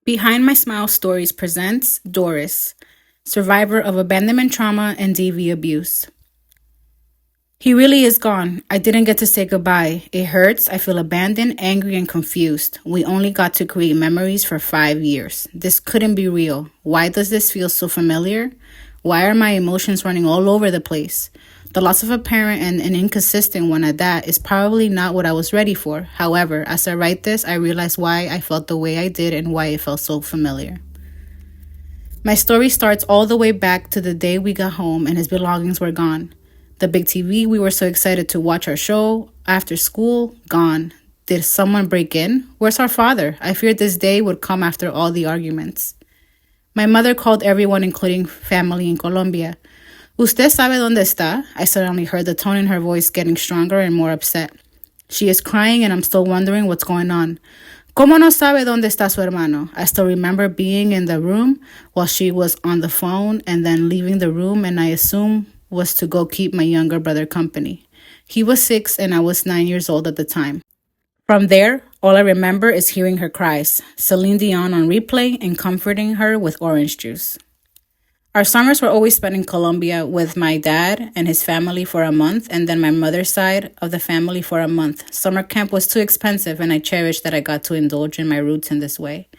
Behind My Smile Stories presents Doris, survivor of abandonment trauma and DV abuse. He really is gone. I didn't get to say goodbye. It hurts. I feel abandoned, angry, and confused. We only got to create memories for 5 years. This couldn't be real. Why does this feel so familiar? Why are my emotions running all over the place? The loss of a parent, and an inconsistent one at that, is probably not what I was ready for. However, as I write this, I realize why I felt the way I did and why it felt so familiar. My story starts all the way back to the day we got home and his belongings were gone. The big TV we were so excited to watch our show after school, gone. Did someone break in? Where's our father? I feared this day would come after all the arguments. My mother called everyone, including family in Colombia. ¿Usted sabe dónde está? I suddenly heard the tone in her voice getting stronger and more upset. She is crying and I'm still wondering what's going on. ¿Cómo no sabe dónde está su hermano? I still remember being in the room while she was on the phone and then leaving the room, and I assume was to go keep my younger brother company. He was 6 and I was 9 years old at the time. From there, all I remember is hearing her cries, Celine Dion on replay, and comforting her with orange juice. Our summers were always spent in Colombia with my dad and his family for a month, and then my mother's side of the family for a month. Summer camp was too expensive, and I cherished that I got to indulge in my roots in this way.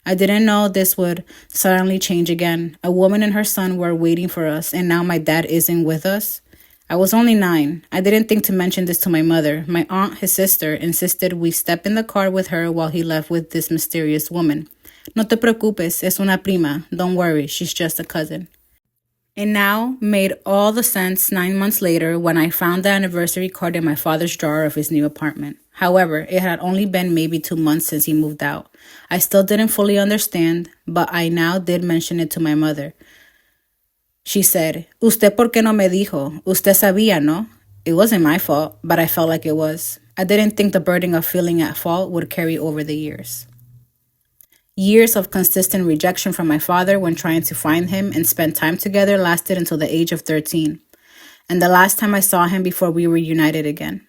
I didn't know this would suddenly change again. A woman and her son were waiting for us, and now my dad isn't with us. I was only 9. I didn't think to mention this to my mother. My aunt, his sister, insisted we step in the car with her while he left with this mysterious woman. No te preocupes, es una prima. Don't worry, she's just a cousin. It now made all the sense 9 months later when I found the anniversary card in my father's drawer of his new apartment. However, it had only been maybe 2 months since he moved out. I still didn't fully understand, but I now did mention it to my mother. She said, ¿Usted por qué no me dijo? Usted sabía, no? It wasn't my fault, but I felt like it was. I didn't think the burden of feeling at fault would carry over the years. Years of consistent rejection from my father when trying to find him and spend time together lasted until the age of 13, and the last time I saw him before we were united again.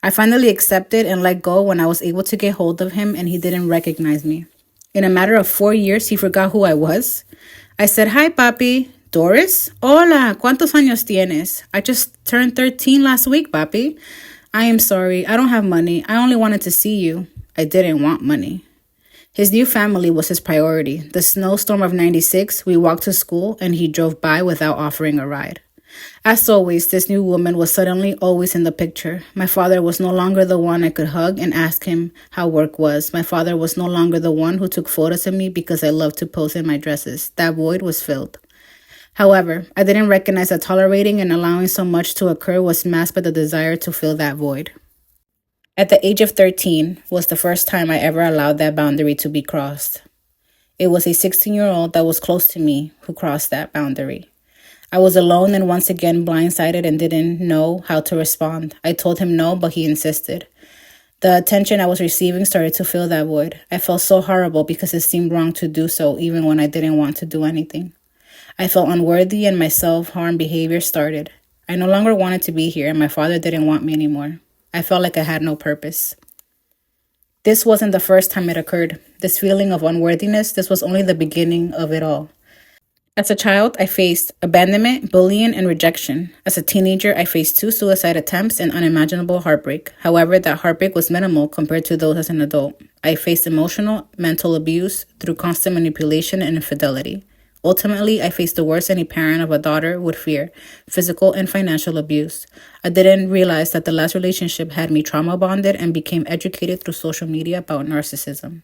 I finally accepted and let go when I was able to get hold of him and he didn't recognize me. In a matter of 4 years, he forgot who I was. I said, "Hi, papi." "Doris? Hola, ¿cuántos años tienes?" "I just turned 13 last week, papi." "I am sorry, I don't have money. I only wanted to see you." I didn't want money. His new family was his priority. The snowstorm of 96, we walked to school and he drove by without offering a ride. As always, this new woman was suddenly always in the picture. My father was no longer the one I could hug and ask him how work was. My father was no longer the one who took photos of me because I loved to pose in my dresses. That void was filled. However, I didn't recognize that tolerating and allowing so much to occur was masked by the desire to fill that void. At the age of 13 was the first time I ever allowed that boundary to be crossed. It was a 16-year-old that was close to me who crossed that boundary. I was alone and once again blindsided and didn't know how to respond. I told him no, but he insisted. The attention I was receiving started to fill that void. I felt so horrible because it seemed wrong to do so even when I didn't want to do anything. I felt unworthy and my self-harm behavior started. I no longer wanted to be here and my father didn't want me anymore. I felt like I had no purpose. This wasn't the first time it occurred. This feeling of unworthiness, this was only the beginning of it all. As a child, I faced abandonment, bullying, and rejection. As a teenager, I faced 2 suicide attempts and unimaginable heartbreak. However, that heartbreak was minimal compared to those as an adult. I faced emotional, mental abuse through constant manipulation and infidelity. Ultimately, I faced the worst any parent of a daughter would fear, physical and financial abuse. I didn't realize that the last relationship had me trauma bonded and became educated through social media about narcissism.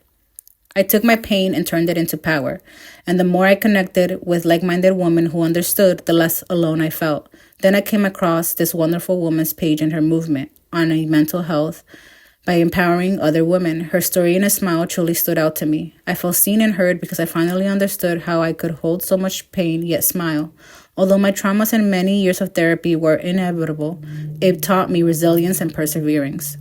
I took my pain and turned it into power, and the more I connected with like-minded women who understood, the less alone I felt. Then I came across this wonderful woman's page and her movement on a mental health by empowering other women. Her story in a smile truly stood out to me. I felt seen and heard because I finally understood how I could hold so much pain yet smile. Although my traumas and many years of therapy were inevitable, it taught me resilience and perseverance.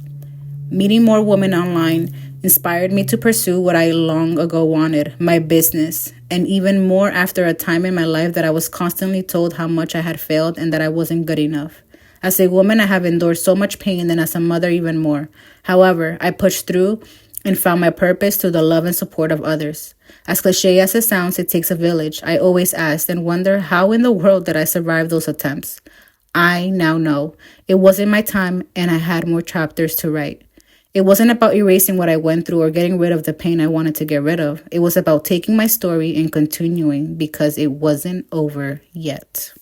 Meeting more women online inspired me to pursue what I long ago wanted, my business, and even more after a time in my life that I was constantly told how much I had failed and that I wasn't good enough. As a woman, I have endured so much pain, and as a mother, even more. However, I pushed through and found my purpose through the love and support of others. As cliche as it sounds, it takes a village. I always asked and wonder how in the world did I survive those attempts. I now know it wasn't my time and I had more chapters to write. It wasn't about erasing what I went through or getting rid of the pain I wanted to get rid of. It was about taking my story and continuing because it wasn't over yet.